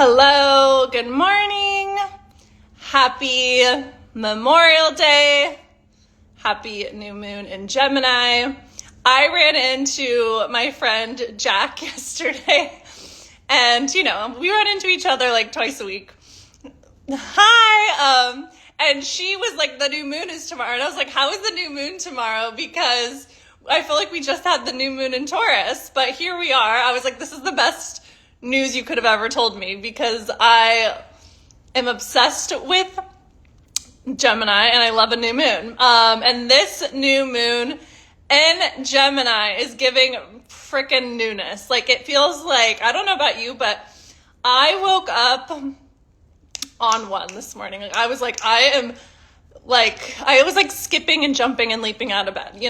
Hello, good morning. Happy Memorial Day. Happy new moon in Gemini. I ran into my friend Jack yesterday, and we run into each other like twice a week. Hi, and she was like, the new moon is tomorrow, and I was like, how is the new moon tomorrow? Because I feel like we just had the new moon in Taurus, but here we are. I was like, this is the best news you could have ever told me, because I am obsessed with Gemini and I love a new moon. And this new moon in Gemini is giving freaking newness. Like, it feels like, I don't know about you, but I woke up on one this morning. I was like skipping and jumping and leaping out of bed, And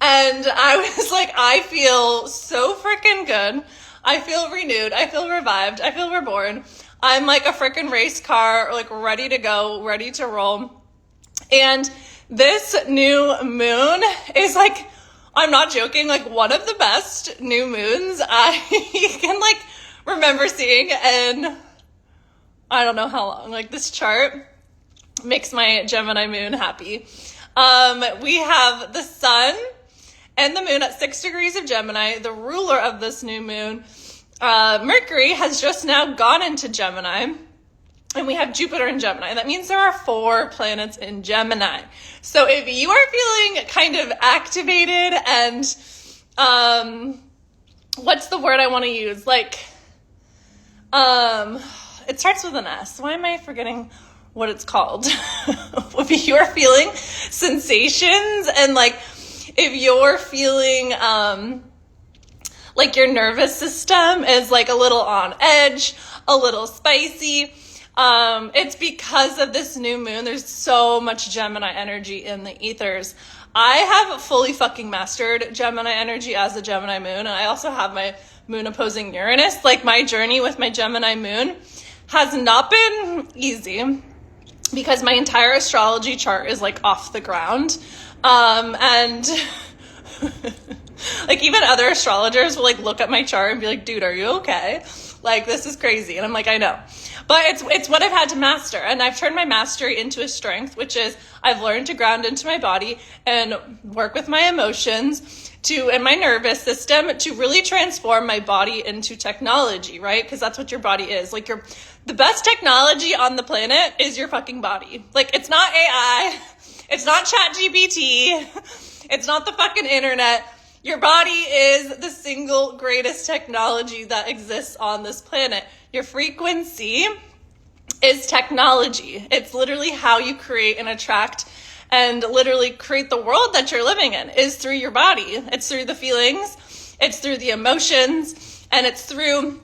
I was like, I feel so freaking good. I feel renewed. I feel revived. I feel reborn. I'm like a freaking race car, like ready to go, ready to roll. And this new moon is like, I'm not joking, like one of the best new moons I can like remember seeing. And I don't know how long. Like, this chart makes my Gemini moon happy. We have the sun and the moon at 6 degrees of Gemini, the ruler of this new moon. Mercury has just now gone into Gemini, and we have Jupiter in Gemini. That means there are 4 planets in Gemini. So if you are feeling kind of activated and, what's the word I want to use? Like, it starts with an S. Why am I forgetting what it's called? If you're feeling sensations and like, if you're feeling, like your nervous system is like a little on edge, a little spicy, it's because of this new moon. There's so much Gemini energy in the ethers. I have fully fucking mastered Gemini energy as a Gemini moon, and I also have my moon opposing Uranus. Like, my journey with my Gemini moon has not been easy because my entire astrology chart is like off the ground. And like, even other astrologers will like look at my chart and be like, dude, are you okay? Like, this is crazy. And I'm like, I know. But it's what I've had to master. And I've turned my mastery into a strength, which is I've learned to ground into my body and work with my emotions and my nervous system to really transform my body into technology, right? Because that's what your body is. Like, the best technology on the planet is your fucking body. Like, it's not AI. It's not ChatGPT. It's not the fucking internet. Your body is the single greatest technology that exists on this planet. Your frequency is technology. It's literally how you create and attract and literally create the world that you're living in, is through your body. It's through the feelings, it's through the emotions, and it's through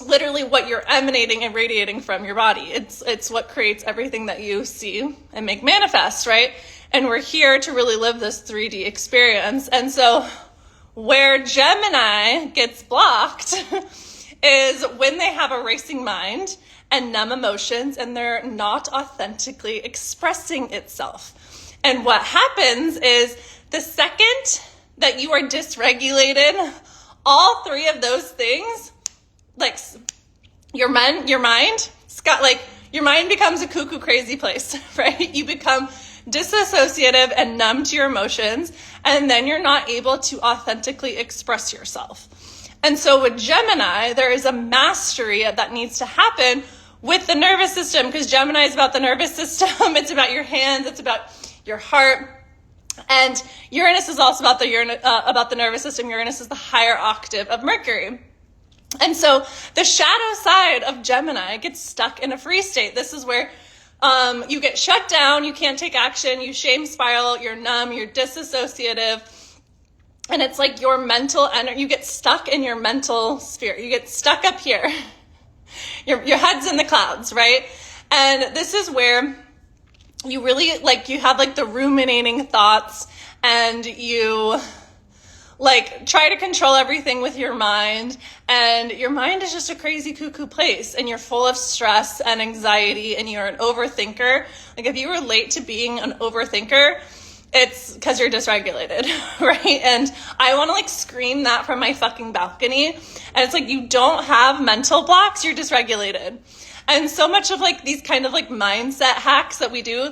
literally what you're emanating and radiating from your body. It's what creates everything that you see and make manifest, right? And we're here to really live this 3D experience. And so where Gemini gets blocked is when they have a racing mind and numb emotions and they're not authentically expressing itself. And what happens is the second that you are dysregulated, all 3 of those things, like your mind becomes a cuckoo crazy place, right? You become disassociative and numb to your emotions, and then you're not able to authentically express yourself. And so with Gemini, there is a mastery that needs to happen with the nervous system, because Gemini is about the nervous system. It's about your hands. It's about your heart. And Uranus is also about the nervous system. Uranus is the higher octave of Mercury. And so the shadow side of Gemini gets stuck in a freeze state. This is where you get shut down, you can't take action, you shame spiral, you're numb, you're disassociative. And it's like your mental energy, you get stuck in your mental sphere. You get stuck up here. Your head's in the clouds, right? And this is where you really, you have the ruminating thoughts, and you try to control everything with your mind, and your mind is just a crazy cuckoo place, and you're full of stress and anxiety, and you're an overthinker. If you relate to being an overthinker, it's because you're dysregulated, right? And I want to like scream that from my fucking balcony. And it's like, you don't have mental blocks, you're dysregulated. And so much of like these kind of like mindset hacks that we do,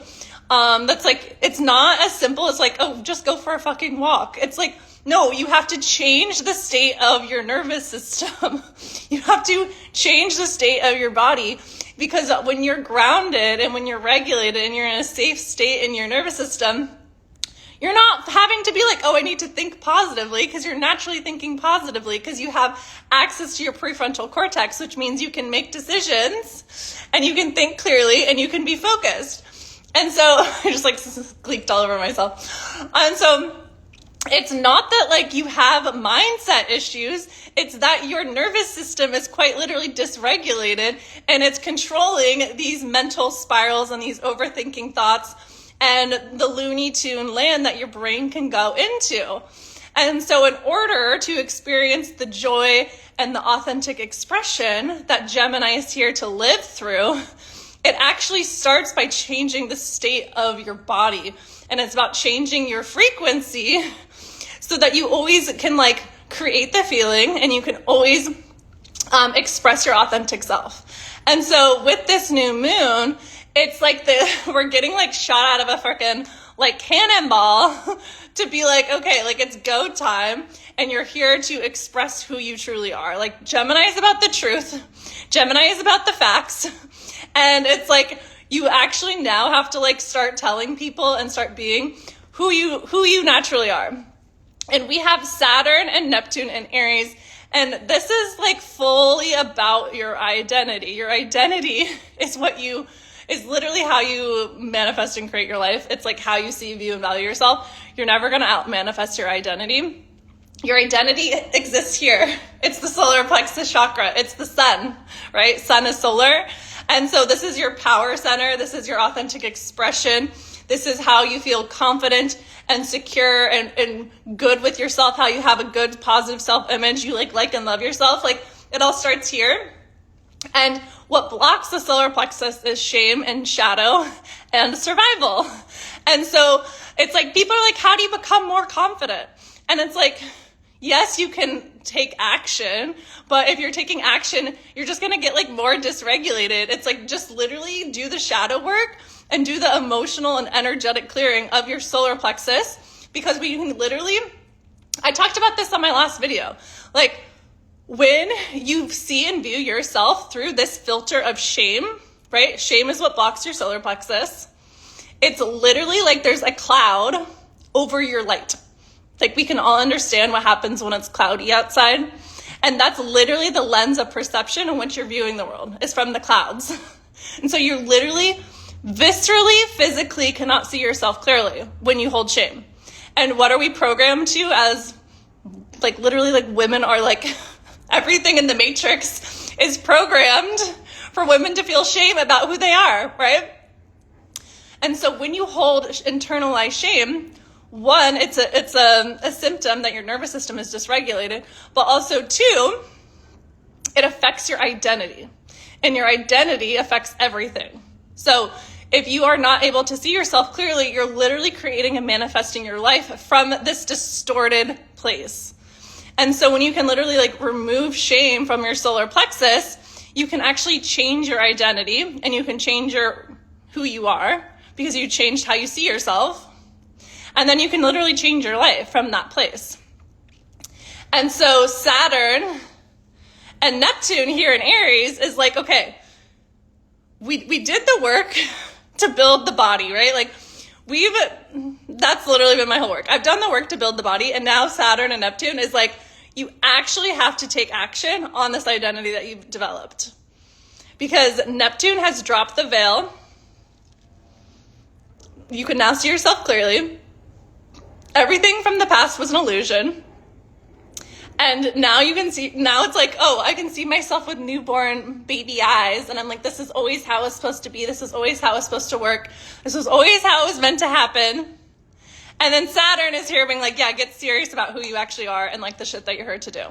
that's like, it's not as simple as like, oh, just go for a fucking walk. It's like, no, you have to change the state of your nervous system. You have to change the state of your body, because when you're grounded and when you're regulated and you're in a safe state in your nervous system, you're not having to be like, oh, I need to think positively, because you're naturally thinking positively because you have access to your prefrontal cortex, which means you can make decisions and you can think clearly and you can be focused. And so I just like leaked all over myself. And so it's not that like you have mindset issues. It's that your nervous system is quite literally dysregulated, and it's controlling these mental spirals and these overthinking thoughts and the Looney Tune land that your brain can go into. And so in order to experience the joy and the authentic expression that Gemini is here to live through, it actually starts by changing the state of your body. And it's about changing your frequency so that you always can like create the feeling and you can always express your authentic self. And so with this new moon, it's like we're getting like shot out of a freaking like cannonball to be like, okay, like it's go time, and you're here to express who you truly are. Like Gemini is about the truth. Gemini is about the facts. And it's like, you actually now have to like start telling people and start being who you naturally are. And we have Saturn and Neptune and Aries. And this is like fully about your identity. Your identity is is literally how you manifest and create your life. It's like how you see, view, and value yourself. You're never going to out-manifest your identity. Your identity exists here. It's the solar plexus chakra. It's the sun, right? Sun is solar. And so this is your power center. This is your authentic expression. This is how you feel confident and secure and good with yourself, how you have a good, positive self-image. You like and love yourself. Like it all starts here. And what blocks the solar plexus is shame and shadow and survival. And so it's like, people are like, how do you become more confident? And it's like, yes, you can take action, but if you're taking action, you're just going to get like more dysregulated. It's like, just literally do the shadow work and do the emotional and energetic clearing of your solar plexus, because we can literally, I talked about this on my last video, like when you see and view yourself through this filter of shame, right? Shame is what blocks your solar plexus. It's literally like there's a cloud over your light. Like we can all understand what happens when it's cloudy outside. And that's literally the lens of perception in which you're viewing the world, is from the clouds. And so you literally, viscerally, physically cannot see yourself clearly when you hold shame. And what are we programmed to as, like literally like women are like, everything in the matrix is programmed for women to feel shame about who they are, right? And so when you hold internalized shame, one, it's a symptom that your nervous system is dysregulated, but also two, it affects your identity, and your identity affects everything. So if you are not able to see yourself clearly, you're literally creating and manifesting your life from this distorted place. And so when you can literally like remove shame from your solar plexus, you can actually change your identity, and you can change who you are, because you changed how you see yourself. And then you can literally change your life from that place. And so Saturn and Neptune here in Aries is like, okay, we did the work to build the body, right? Like that's literally been my whole work. I've done the work to build the body, and now Saturn and Neptune is like, you actually have to take action on this identity that you've developed. Because Neptune has dropped the veil. You can now see yourself clearly. Everything from the past was an illusion. And now you can see, now it's like, oh, I can see myself with newborn baby eyes. And I'm like, this is always how it's supposed to be. This is always how it's supposed to work. This was always how it was meant to happen. And then Saturn is here being like, yeah, get serious about who you actually are and like the shit that you're here to do.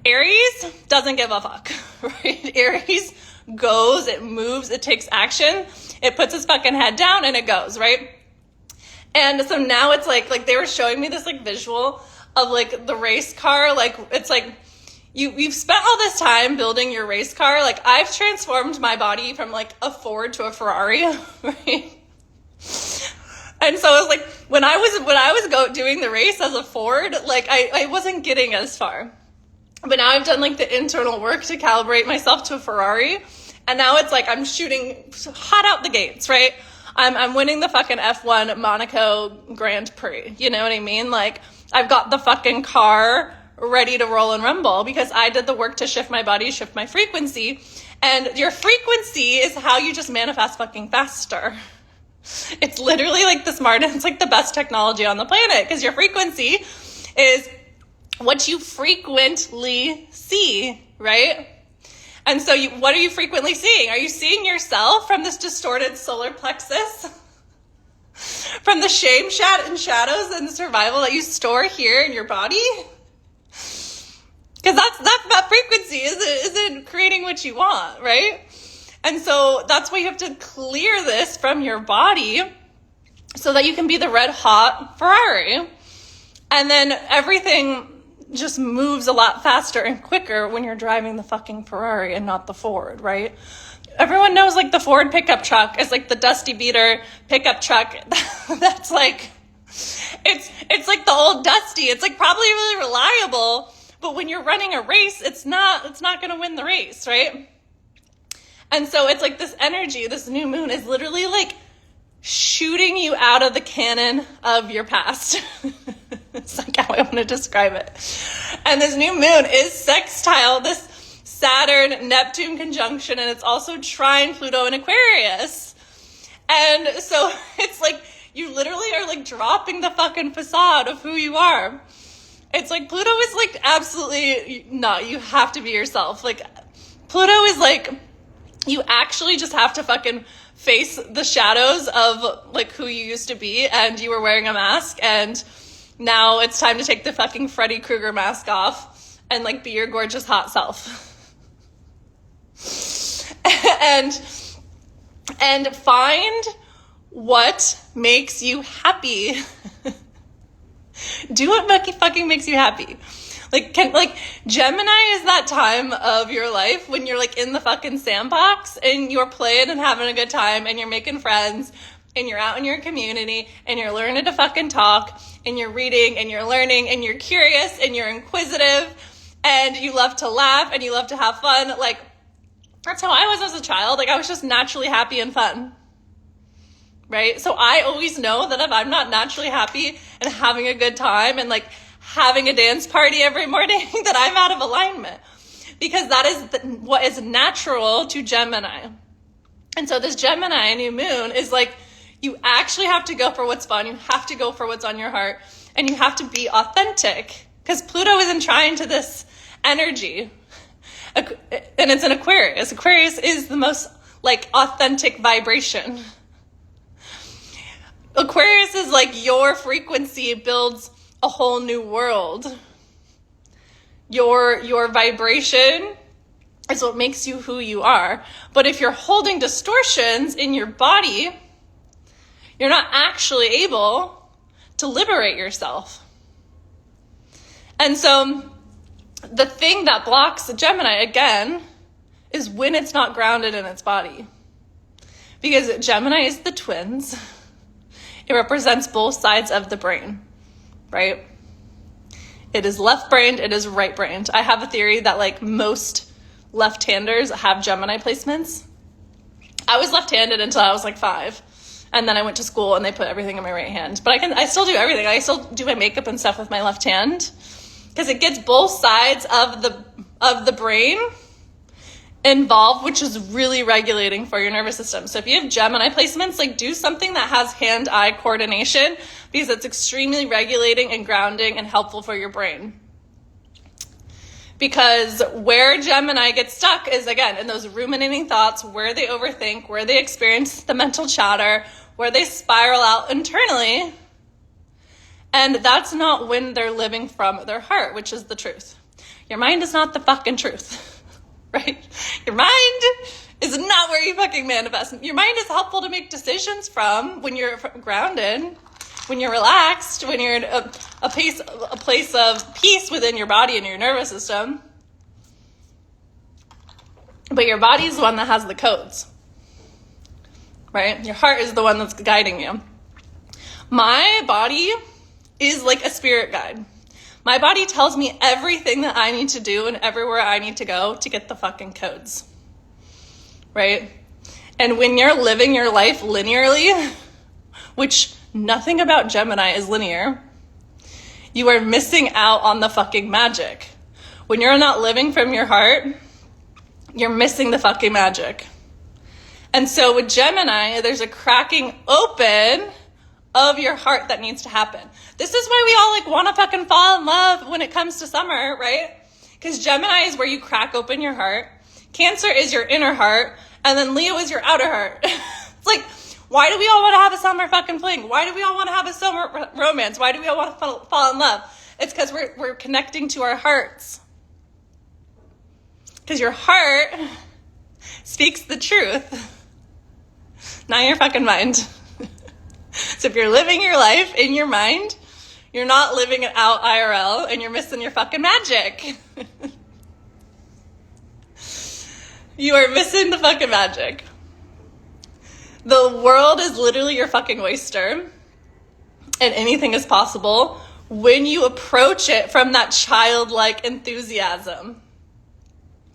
Aries doesn't give a fuck, right? Aries goes, it moves, it takes action. It puts its fucking head down and it goes, right? And so now it's like they were showing me this like visual of like the race car. Like it's like you've spent all this time building your race car. Like I've transformed my body from like a Ford to a Ferrari, right? And so it was like when I was doing the race as a Ford, like I wasn't getting as far. But now I've done like the internal work to calibrate myself to a Ferrari. And now it's like I'm shooting hot out the gates, right? I'm winning the fucking F1 Monaco Grand Prix. You know what I mean? Like I've got the fucking car ready to roll and rumble because I did the work to shift my body, shift my frequency. And your frequency is how you just manifest fucking faster. It's literally like the smartest, it's like the best technology on the planet because your frequency is what you frequently see, right? And so what are you frequently seeing? Are you seeing yourself from this distorted solar plexus? From the shame, and shadows and survival that you store here in your body? Because that frequency isn't creating what you want, right? And so that's why you have to clear this from your body so that you can be the red hot Ferrari. And then everything just moves a lot faster and quicker when you're driving the fucking Ferrari and not the Ford, right? Everyone knows like the Ford pickup truck is like the dusty beater pickup truck. That's like, it's like the old dusty. It's like probably really reliable, but when you're running a race, it's not going to win the race, right? And so it's like this energy, this new moon is literally like shooting you out of the cannon of your past. It's like how I want to describe it. And this new moon is sextile, this Saturn-Neptune conjunction, and it's also trine Pluto in Aquarius. And so it's like you literally are like dropping the fucking facade of who you are. It's like Pluto is like absolutely not, you have to be yourself. Like Pluto is like, you actually just have to fucking face the shadows of like who you used to be and you were wearing a mask and now it's time to take the fucking Freddy Krueger mask off and like be your gorgeous hot self. and find what makes you happy. Do what fucking makes you happy. Like Gemini is that time of your life when you're like in the fucking sandbox and you're playing and having a good time and you're making friends and you're out in your community and you're learning to fucking talk and you're reading and you're learning and you're curious and you're inquisitive and you love to laugh and you love to have fun. Like that's how I was as a child. Like I was just naturally happy and fun. Right? So I always know that if I'm not naturally happy and having a good time and like having a dance party every morning, that I'm out of alignment because that is what is natural to Gemini. And so this Gemini new moon is like, you actually have to go for what's fun. You have to go for what's on your heart and you have to be authentic because Pluto isn't trying to this energy. And it's an Aquarius. Aquarius is the most like authentic vibration. Aquarius is like your frequency builds a whole new world. Your vibration is what makes you who you are. But if you're holding distortions in your body, you're not actually able to liberate yourself. And so the thing that blocks the Gemini again is when it's not grounded in its body. Because Gemini is the twins. It represents both sides of the brain. Right? It is left-brained, it is right-brained. I have a theory that like most left-handers have Gemini placements. I was left-handed until I was like 5. And then I went to school and they put everything in my right hand. But I still do everything. I still do my makeup and stuff with my left hand. Because it gets both sides of the brain involved, which is really regulating for your nervous system. So if you have Gemini placements, like do something that has hand-eye coordination because it's extremely regulating and grounding and helpful for your brain. Because where Gemini gets stuck is, again, in those ruminating thoughts, where they overthink, where they experience the mental chatter, where they spiral out internally. And that's not when they're living from their heart, which is the truth. Your mind is not the fucking truth. Right? Your mind is not where you fucking manifest. Your mind is helpful to make decisions from when you're grounded. when you're relaxed, when you're in a place of peace within your body and your nervous system. But your body is the one that has the codes, right? Your heart is the one that's guiding you. My body is like a spirit guide. My body tells me everything that I need to do and everywhere I need to go to get the fucking codes, right? And when you're living your life linearly, which nothing about Gemini is linear, you are missing out on the fucking magic. When you're not living from your heart, you're missing the fucking magic. And so with Gemini, there's a cracking open of your heart that needs to happen. This is why we all like want to fucking fall in love when it comes to summer, right? Because Gemini is where you crack open your heart. Cancer is your inner heart. And then Leo is your outer heart. It's like, why do we all want to have a summer fucking fling? Why do we all want to have a summer romance? Why do we all want to fall in love? It's because we're connecting to our hearts. Because your heart speaks the truth, not your fucking mind. So if you're living your life in your mind, you're not living it out IRL, and you're missing your fucking magic. You are missing the fucking magic. The world is literally your fucking oyster, and anything is possible when you approach it from that childlike enthusiasm,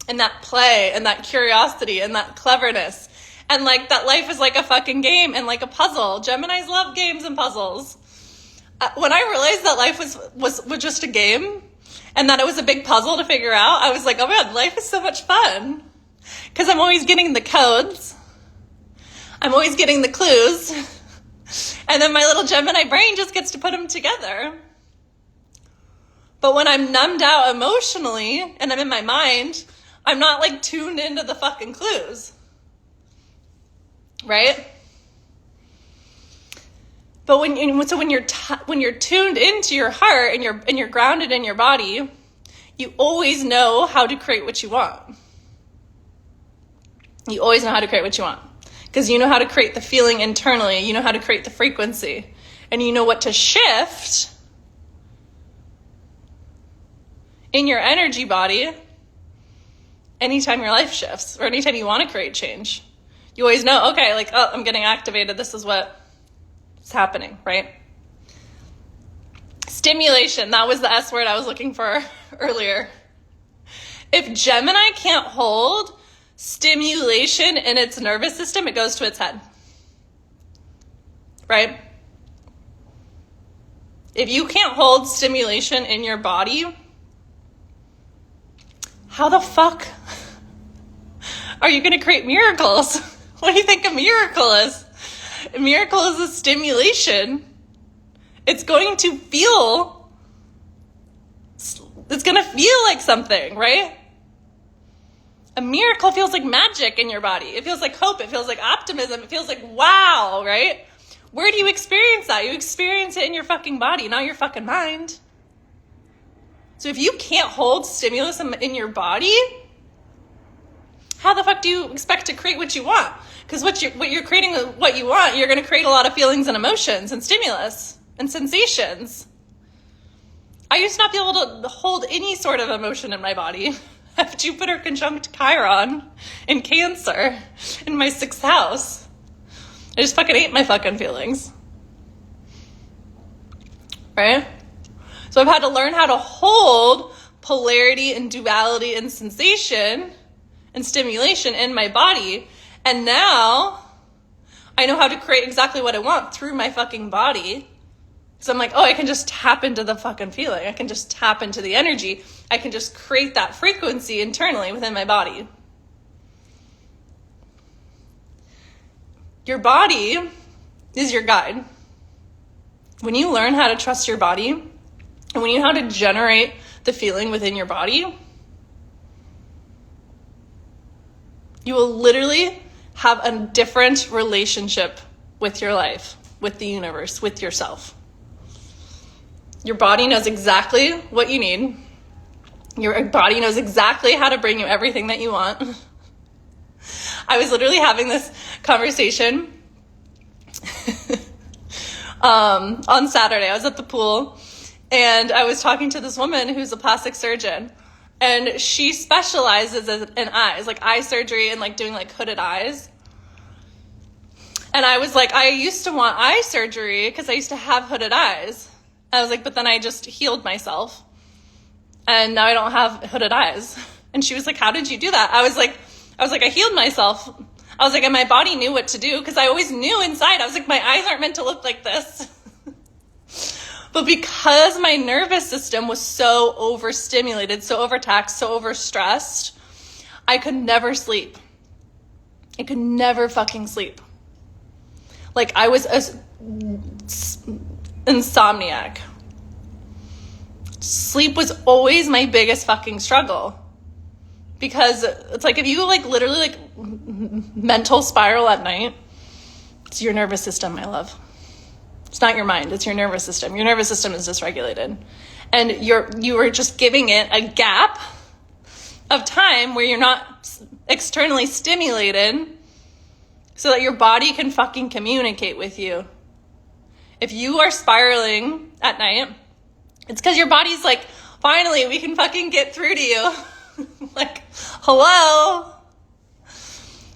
and that play, and that curiosity, and that cleverness. And like that life is like a fucking game and like a puzzle. Geminis love games and puzzles. When I realized that life was just a game and that it was a big puzzle to figure out, I was like, oh my God, life is so much fun. Because I'm always getting the codes. I'm always getting the clues. And then my little Gemini brain just gets to put them together. But when I'm numbed out emotionally and I'm in my mind, I'm not like tuned into the fucking clues. Right? But when you're tuned into your heart and you're grounded in your body, you always know how to create what you want. You always know how to create what you want. Because you know how to create the feeling internally, you know how to create the frequency, and you know what to shift in your energy body anytime your life shifts or anytime you want to create change. You always know, okay, like, oh, I'm getting activated. This is what's happening, right? Stimulation. That was the S word I was looking for earlier. If Gemini can't hold stimulation in its nervous system, it goes to its head, right? If you can't hold stimulation in your body, how the fuck are you going to create miracles? What do you think a miracle is? A miracle is a stimulation. It's going to feel like something, right? A miracle feels like magic in your body. It feels like hope. It feels like optimism. It feels like wow, right? Where do you experience that? You experience it in your fucking body, not your fucking mind. So if you can't hold stimulus in your body, how the fuck do you expect to create what you want? Because what you're creating, what you want, you're going to create a lot of feelings and emotions and stimulus and sensations. I used to not be able to hold any sort of emotion in my body. I have Jupiter conjunct Chiron in Cancer in my 6th house. I just fucking ate my fucking feelings. Right? So I've had to learn how to hold polarity and duality and sensation and stimulation in my body. And now I know how to create exactly what I want through my fucking body. So I'm like, oh, I can just tap into the fucking feeling. I can just tap into the energy. I can just create that frequency internally within my body. Your body is your guide. When you learn how to trust your body, and when you know how to generate the feeling within your body, you will literally have a different relationship with your life, with the universe, with yourself. Your body knows exactly what you need. Your body knows exactly how to bring you everything that you want. I was literally having this conversation on Saturday. I was at the pool and I was talking to this woman who's a plastic surgeon, and she specializes in eyes, like eye surgery and like doing like hooded eyes. And I was like, I used to want eye surgery because I used to have hooded eyes. I was like, but then I just healed myself and now I don't have hooded eyes. And she was like, how did you do that? I was like, I healed myself. I was like, and my body knew what to do, because I always knew inside. I was like, my eyes aren't meant to look like this. But because my nervous system was so overstimulated, so overtaxed, so overstressed, I could never sleep. I could never fucking sleep. Like, I was insomniac. Sleep was always my biggest fucking struggle. Because it's like, if you like literally like mental spiral at night, it's your nervous system, my love. It's not your mind, it's your nervous system. Your nervous system is dysregulated. And you are just giving it a gap of time where you're not externally stimulated so that your body can fucking communicate with you. If you are spiraling at night, it's because your body's like, finally, we can fucking get through to you. Like, hello?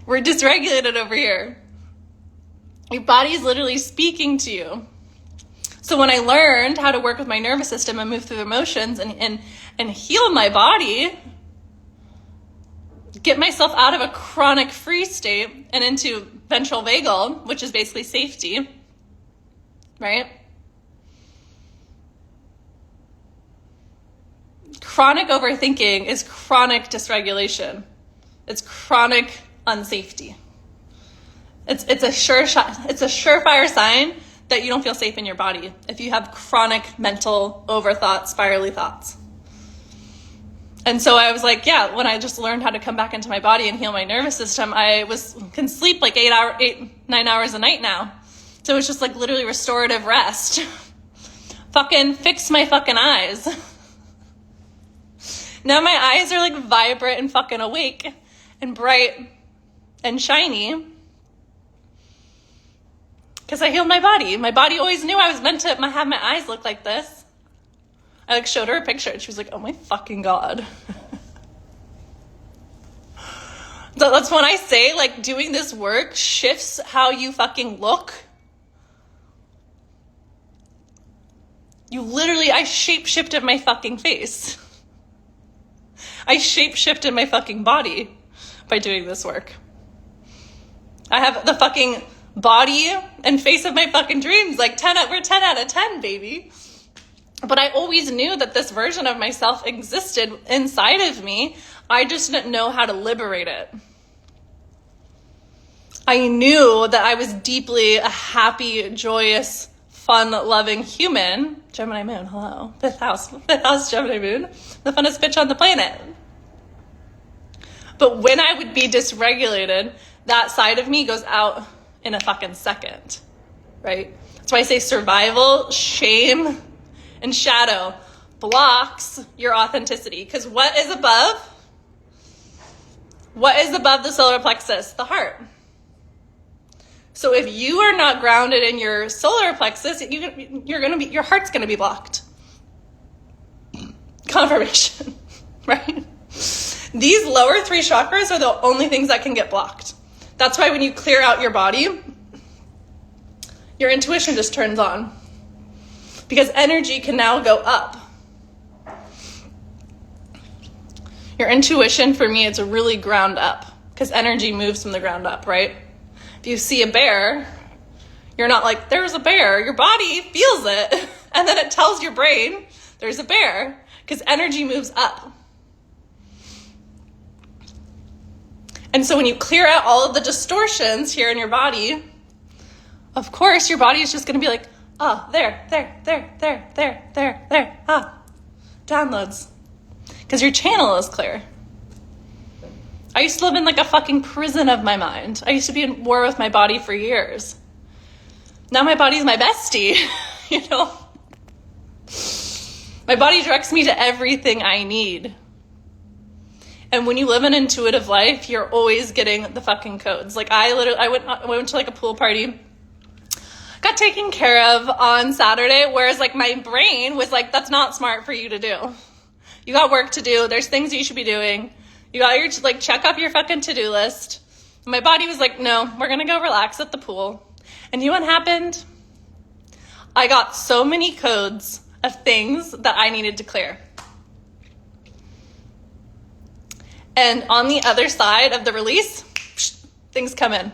We're dysregulated over here. Your body's literally speaking to you. So when I learned how to work with my nervous system and move through the emotions and heal my body, get myself out of a chronic freeze state and into ventral vagal, which is basically safety, right? Chronic overthinking is chronic dysregulation. It's chronic unsafety. It's a surefire sign that you don't feel safe in your body if you have chronic mental overthought, spirally thoughts. And so I was like, yeah, when I just learned how to come back into my body and heal my nervous system, I can sleep like 9 hours a night now. So it's just like literally restorative rest. Fucking fix my fucking eyes. Now my eyes are like vibrant and fucking awake and bright and shiny because I healed my body. My body always knew I was meant to have my eyes look like this. I like showed her a picture and she was like, oh my fucking God. So that's when I say, like, doing this work shifts how you fucking look. I shape-shifted my fucking face. I shape-shifted my fucking body by doing this work. I have the fucking body and face of my fucking dreams. Like we're 10 out of 10, baby. But I always knew that this version of myself existed inside of me. I just didn't know how to liberate it. I knew that I was deeply a happy, joyous, fun-loving human. Gemini moon, hello. Fifth house Gemini moon. The funnest bitch on the planet. But when I would be dysregulated, that side of me goes out in a fucking second, right? That's why I say survival, shame, and shadow blocks your authenticity. Because what is above? What is above the solar plexus? The heart. So if you are not grounded in your solar plexus, your heart's gonna be blocked. Confirmation, right? These lower three chakras are the only things that can get blocked. That's why when you clear out your body, your intuition just turns on. Because energy can now go up. Your intuition, for me, it's a really ground up. Because energy moves from the ground up, right? If you see a bear, you're not like, there's a bear. Your body feels it. And then it tells your brain, there's a bear. Because energy moves up. And so when you clear out all of the distortions here in your body, of course, your body is just going to be like, oh, there. Downloads. Because your channel is clear. I used to live in like a fucking prison of my mind. I used to be in war with my body for years. Now my body's my bestie, you know? My body directs me to everything I need. And when you live an intuitive life, you're always getting the fucking codes. Like I went to like a pool party got taken care of on Saturday, whereas like my brain was like, that's not smart for you to do. You got work to do. There's things you should be doing. You got your, like, check up your fucking to-do list. My body was like, no, we're going to go relax at the pool. And you know what happened? I got so many codes of things that I needed to clear. And on the other side of the release, things come in.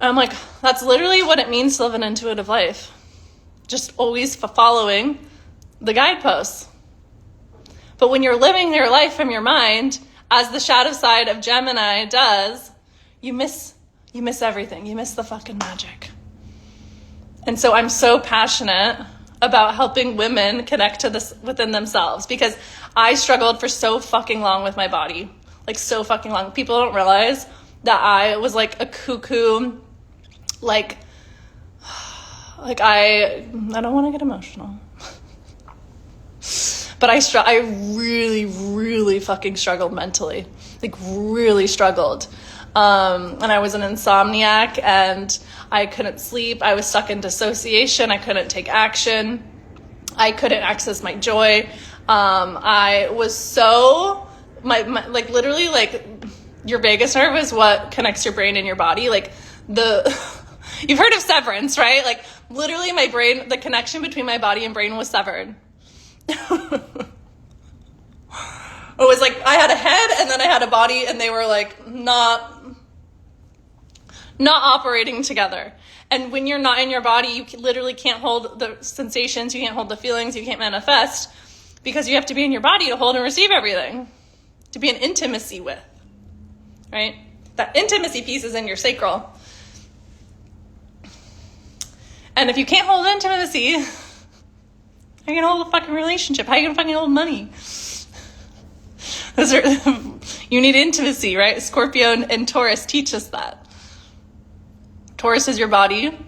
I'm like, that's literally what it means to live an intuitive life. Just always following the guideposts. But when you're living your life from your mind, as the shadow side of Gemini does, you miss everything. You miss the fucking magic. And so I'm so passionate about helping women connect to this within themselves, because I struggled for so fucking long with my body. Like, so fucking long. People don't realize that I was like a cuckoo. Like I don't want to get emotional. But I really, really fucking struggled mentally. Like, really struggled. And I was an insomniac, and I couldn't sleep. I was stuck in dissociation. I couldn't take action. I couldn't access my joy. I was so, like, literally, like, your vagus nerve is what connects your brain and your body. Like, you've heard of severance, right? Like, literally my brain, the connection between my body and brain was severed. It was like I had a head and then I had a body, and they were like not operating together. And when you're not in your body, you literally can't hold the sensations, you can't hold the feelings, you can't manifest, because you have to be in your body to hold and receive everything, to be in intimacy with, right? That intimacy piece is in your sacral. And if you can't hold intimacy, how are you going to hold a fucking relationship? How are you going to fucking hold money? You need intimacy, right? Scorpio and Taurus teach us that. Taurus is your body.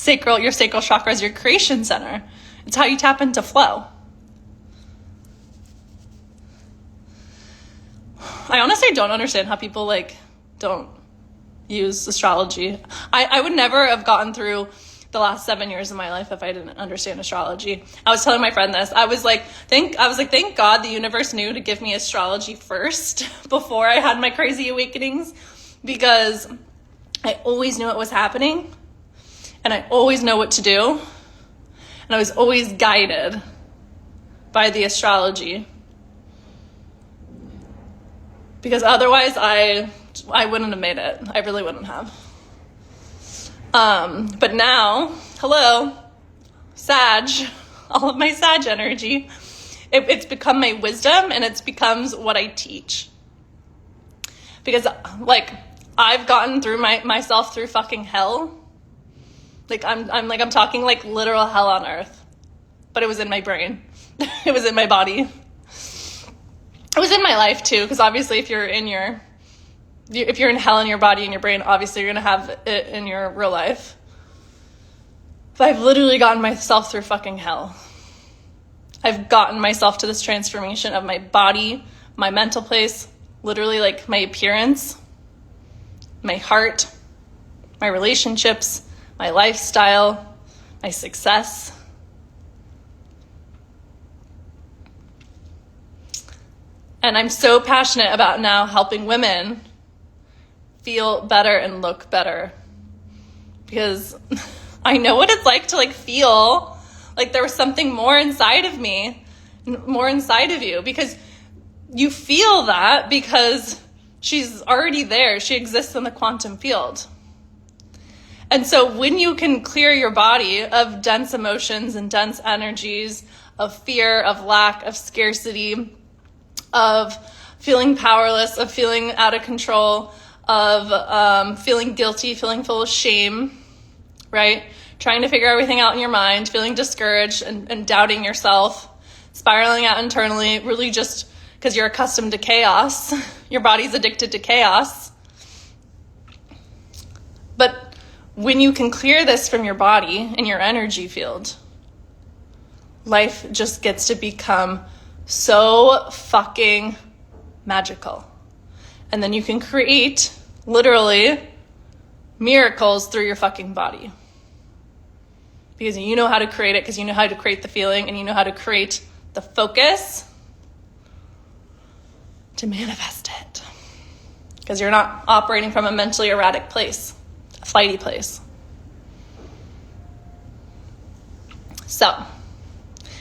Your sacral chakra is your creation center. It's how you tap into flow. I honestly don't understand how people like don't use astrology. I would never have gotten through the last 7 years of my life if I didn't understand astrology. I was telling my friend this. I was like, thank God the universe knew to give me astrology first before I had my crazy awakenings, because I always knew it was happening, and I always know what to do, and I was always guided by the astrology, because otherwise I wouldn't have made it. I really wouldn't have. But now, hello, Sag, all of my Sag energy, it's become my wisdom, and it becomes what I teach. Because, like, I've gotten through myself through fucking hell. Like, I'm talking like literal hell on earth, but it was in my brain. It was in my body. It was in my life too, because obviously if you're in hell in your body and your brain, obviously you're going to have it in your real life. But I've literally gotten myself through fucking hell. I've gotten myself to this transformation of my body, my mental place, literally like my appearance, my heart, my relationships, my lifestyle, my success. And I'm so passionate about now helping women feel better and look better, because I know what it's like to like feel like there was something more inside of me, more inside of you, because you feel that because she's already there. She exists in the quantum field. And so when you can clear your body of dense emotions and dense energies, of fear, of lack, of scarcity, of feeling powerless, of feeling out of control, of feeling guilty, feeling full of shame, right? Trying to figure everything out in your mind, feeling discouraged and doubting yourself, spiraling out internally, really just because you're accustomed to chaos. Your body's addicted to chaos. But when you can clear this from your body and your energy field, life just gets to become so fucking magical. And then you can create literally miracles through your fucking body. Because you know how to create it, because you know how to create the feeling, and you know how to create the focus to manifest it. Because you're not operating from a mentally erratic place, a flighty place. So,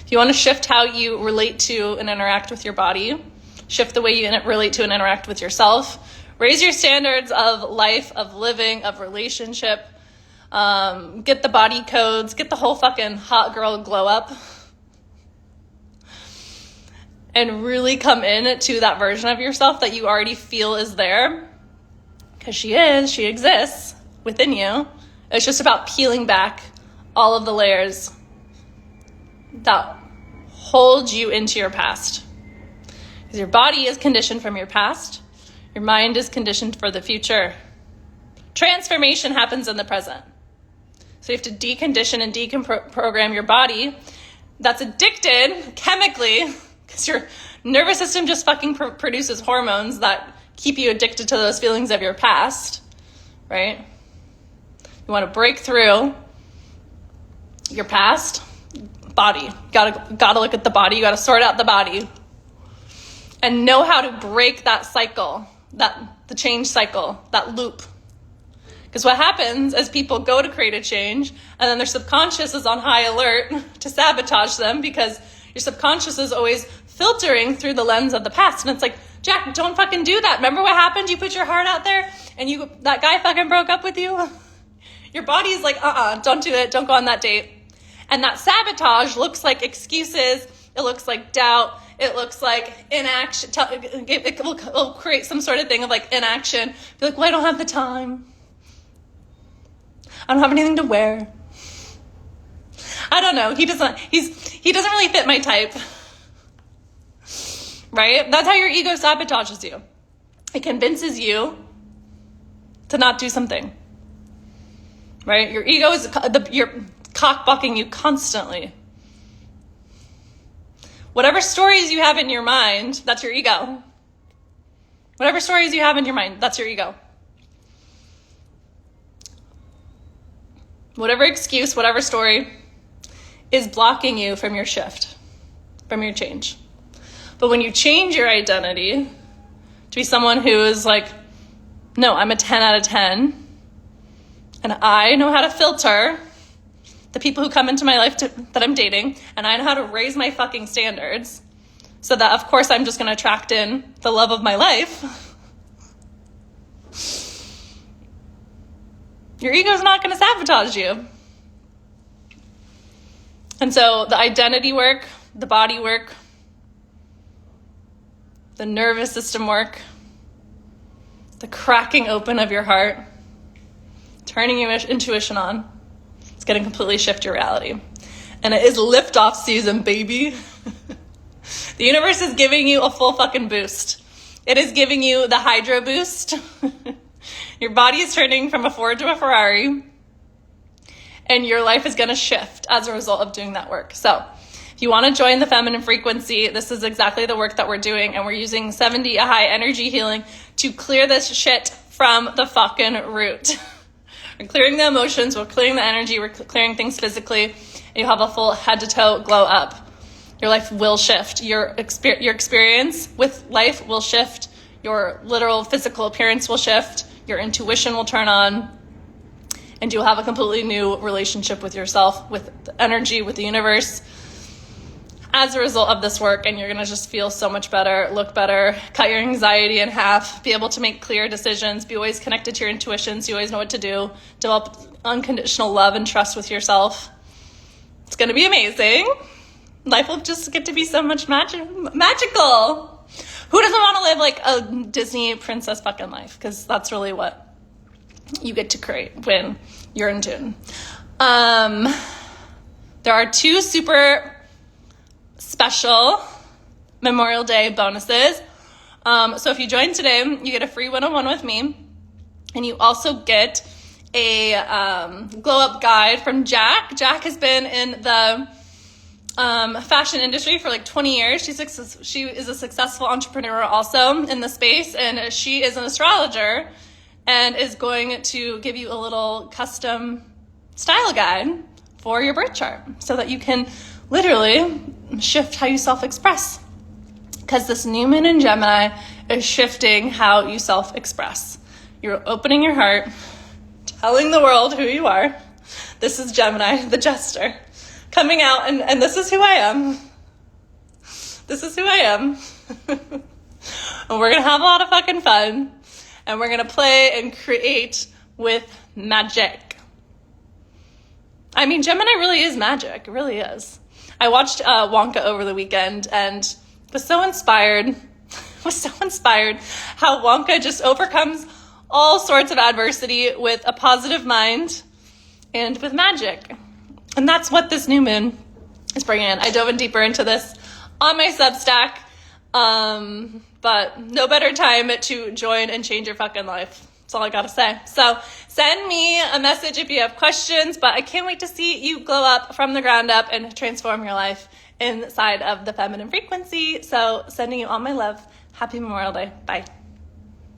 if you want to shift how you relate to and interact with your body, shift the way you relate to and interact with yourself, raise your standards of life, of living, of relationship, get the body codes, get the whole fucking hot girl glow up, and really come in to that version of yourself that you already feel is there. Because she exists within you. It's just about peeling back all of the layers that hold you into your past. Because your body is conditioned from your past. Your mind is conditioned for the future. Transformation happens in the present. So you have to decondition and deprogram your body that's addicted chemically, because your nervous system just fucking produces hormones that keep you addicted to those feelings of your past, right? You want to break through your past, body. Gotta look at the body. You gotta sort out the body and know how to break that cycle, the change cycle, that loop. Because what happens is people go to create a change and then their subconscious is on high alert to sabotage them, because your subconscious is always filtering through the lens of the past. And it's like, Jack, don't fucking do that. Remember what happened? You put your heart out there and that guy fucking broke up with you. Your body's like, don't do it. Don't go on that date. And that sabotage looks like excuses. It looks like doubt. It looks like inaction. It will create some sort of thing of like inaction. Be like, well, I don't have the time. I don't have anything to wear. I don't know. He doesn't really fit my type. Right? That's how your ego sabotages you. It convinces you to not do something. Right? Your ego is you're cock-blocking you constantly. Whatever stories you have in your mind, that's your ego. Whatever stories you have in your mind, that's your ego. Whatever excuse, whatever story is blocking you from your shift, from your change. But when you change your identity to be someone who is like, no, I'm a 10 out of 10, and I know how to filter the people who come into my life that I'm dating, and I know how to raise my fucking standards so that, of course, I'm just going to attract in the love of my life. Your ego's not going to sabotage you. And so the identity work, the body work, the nervous system work, the cracking open of your heart, turning your intuition on, it's going to completely shift your reality. And it is liftoff season, baby. The universe is giving you a full fucking boost. It is giving you the hydro boost. Your body is turning from a Ford to a Ferrari. And your life is going to shift as a result of doing that work. So if you want to join the feminine frequency, this is exactly the work that we're doing. And we're using 70 high energy healing to clear this shit from the fucking root. We're clearing the emotions, we're clearing the energy, we're clearing things physically, and you have a full head to toe glow up. Your life will shift. Your experience with life will shift. Your literal physical appearance will shift. Your intuition will turn on. And you'll have a completely new relationship with yourself, with the energy, with the universe as a result of this work. And you're going to just feel so much better, look better, cut your anxiety in half, be able to make clear decisions, be always connected to your intuitions. You always know what to do. Develop unconditional love and trust with yourself. It's going to be amazing. Life will just get to be so much magical. Who doesn't want to live like a Disney princess fucking life? Because that's really what you get to create when you're in tune. There are 2 super special Memorial Day bonuses. So if you join today, you get a free one-on-one with me, and you also get a glow up guide from Jack. Jack has been in the fashion industry for like 20 years. She is a successful entrepreneur also in the space, and she is an astrologer. and is going to give you a little custom style guide for your birth chart so that you can literally shift how you self-express. Because this new moon in Gemini is shifting how you self-express. You're opening your heart, telling the world who you are. This is Gemini, the jester, coming out, and this is who I am. This is who I am. And we're going to have a lot of fucking fun. And we're going to play and create with magic. I mean, Gemini really is magic. It really is. I watched Wonka over the weekend and was so inspired how Wonka just overcomes all sorts of adversity with a positive mind and with magic. And that's what this new moon is bringing in. I dove in deeper into this on my Substack, but no better time to join and change your fucking life. That's all I gotta say. So send me a message if you have questions, but I can't wait to see you glow up from the ground up and transform your life inside of the feminine frequency. So sending you all my love. Happy Memorial Day. Bye.